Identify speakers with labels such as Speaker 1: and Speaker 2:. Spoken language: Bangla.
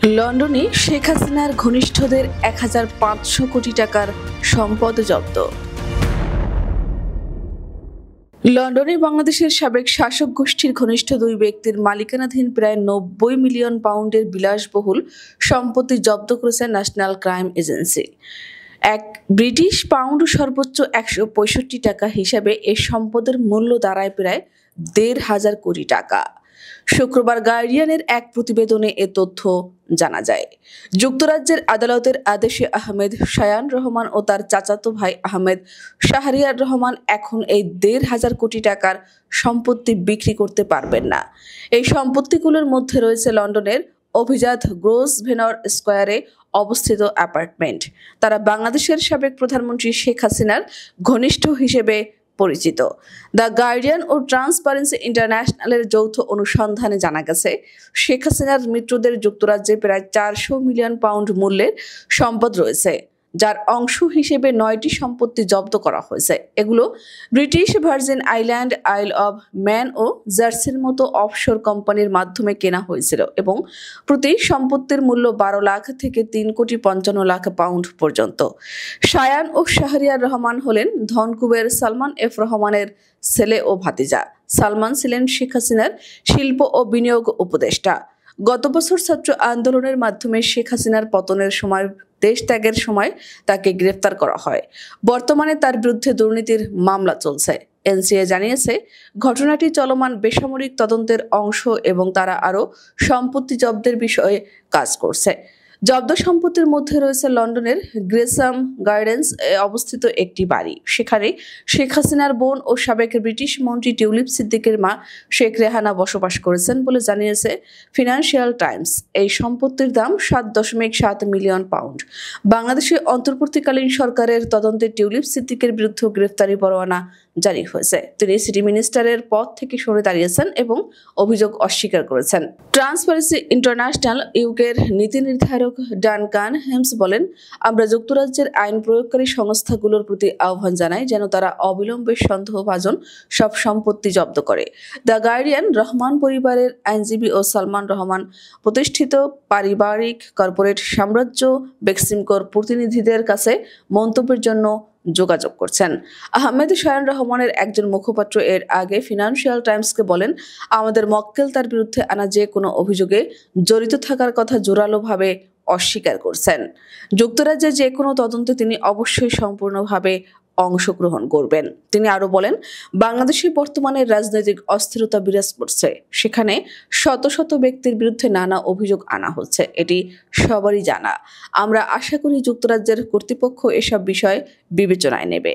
Speaker 1: লন্ডনে শেখ হাসিনার ঘনিষ্ঠদের ১৫০০ কোটি টাকার সম্পদ জব্দ। লন্ডনে বাংলাদেশের সাবেক শাসক গোষ্ঠীর ঘনিষ্ঠ দুই ব্যক্তির মালিকানাধীন প্রায় ৯০ মিলিয়ন পাউন্ডের বিলাসবহুল সম্পত্তি জব্দ করেছে ন্যাশনাল ক্রাইম এজেন্সি। এক ব্রিটিশ পাউন্ড সর্বোচ্চ ১৬৫ টাকা হিসাবে এ সম্পদের মূল্য দাঁড়ায় প্রায় ১৫০০ কোটি টাকা। শুক্রবার গার্ডিয়ানের এক প্রতিবেদনে এ তথ্য জানা যায়। যুক্তরাজ্যের আদালতের আদেশে আহমেদ শায়ান রহমান ও তার চাচাতো ভাই আহমেদ শাহরিয়ার রহমান এখন এই ১৫০০ কোটি টাকার সম্পত্তি বিক্রি করতে পারবেন না। এই সম্পত্তিগুলোর মধ্যে রয়েছে লন্ডনের অভিজাত গ্রোসভেনর স্কয়ারে অবস্থিত অ্যাপার্টমেন্ট। তারা বাংলাদেশের সাবেক প্রধানমন্ত্রী শেখ হাসিনার ঘনিষ্ঠ হিসেবে পরিচিত। দ্য গার্ডিয়ান ও ট্রান্সপারেন্সি ইন্টারন্যাশনালের যৌথ অনুসন্ধানে জানা গেছে, শেখ হাসিনার মিত্রদের যুক্তরাজ্যে প্রায় ৪০০ মিলিয়ন পাউন্ড মূল্যের সম্পদ রয়েছে, যার অংশ হিসেবে ৯টি সম্পত্তি জব্দ করা হয়েছে। এগুলো ব্রিটিশ ভার্জিন আইল্যান্ড, আইল অব ম্যান ও জার্সির মতো অফশোর কোম্পানির মাধ্যমে কেনা হয়েছিল এবং প্রতি সম্পত্তির মূল্য ১২ লাখ থেকে ৩,৫৫,০০,০০০ পাউন্ড পর্যন্ত। শায়ান ও শাহরিয়ার রহমান হলেন ধনকুবের সালমান এফ রহমানের ছেলে ও ভাতিজা। সালমান ছিলেন শেখ হাসিনার শিল্প ও বিনিয়োগ উপদেষ্টা। গত বছর ছাত্র আন্দোলনের মাধ্যমে শেখ হাসিনার পতনের সময় দেশ ত্যাগের সময় তাকে গ্রেফতার করা হয়। বর্তমানে তার বিরুদ্ধে দুর্নীতির মামলা চলছে। এনসিএ জানিয়েছে, ঘটনাটি চলমান বেসামরিক তদন্তের অংশ এবং তারা আরও সম্পত্তি জব্দের বিষয়ে কাজ করছে। জব্দ সম্পত্তির মধ্যে রয়েছে লন্ডনের গ্রেসাম গার্ডেন্স অবস্থিত একটি বাড়ি। সেখানে শেখ হাসিনার বোন ও সাবেক ব্রিটিশ মন্ত্রী টিউলিপ সিদ্দিকের মা শেখ রেহানা বসবাস করেছেন বলে জানিয়েছে ফিনান্সিয়াল টাইমস। এই সম্পত্তির দাম ৭.৭ মিলিয়ন পাউন্ড। বাংলাদেশে অন্তর্বর্তীকালীন সরকারের তদন্তে টিউলিপ সিদ্দিকের বিরুদ্ধে গ্রেফতারি পরোয়ানা জারি হয়েছে। তিনি সিটি মিনিস্টারের পদ থেকে সরে দাঁড়িয়েছেন এবং অভিযোগ অস্বীকার করেছেন। ট্রান্সপারেন্সি ইন্টারন্যাশনাল ইউকের নীতি নির্ধারক ডানকান হেমস বলেন, আমরা যুক্তরাজ্যের আইন প্রয়োগকারী সংস্থাগুলোর প্রতি আহ্বান জানাই যেন তারা অবিলম্বে সন্দেহভাজন সব সম্পত্তি জব্দ করে। দ্য গার্ডিয়ান রহমান পরিবারের আইনজীবী ও সালমান রহমান প্রতিষ্ঠিত পারিবারিক কর্পোরেট সাম্রাজ্য বেক্সিমকোর প্রতিনিধিদের কাছে মন্তব্যের জন্য যোগাযোগ করছেন। আহমেদ শায়ান রহমানের একজন মুখপাত্র এর আগে ফিনান্সিয়াল টাইমসকে বলেন, আমাদের মক্কেল তার বিরুদ্ধে আনা যে কোনো অভিযোগে জড়িত থাকার কথা জোরালোভাবে অস্বীকার করছেন। যুক্তরাজ্যে যে কোনো তদন্তে তিনি অবশ্যই সম্পূর্ণভাবে অংশগ্রহণ করবেন। তিনি আরো বলেন, বাংলাদেশে বর্তমানে রাজনৈতিক অস্থিরতা বিরাজ করছে। সেখানে শত শত ব্যক্তির বিরুদ্ধে নানা অভিযোগ আনা হচ্ছে, এটি সবারই জানা। আমরা আশা করি যুক্তরাজ্যের কর্তৃপক্ষ এসব বিষয় বিবেচনায় নেবে।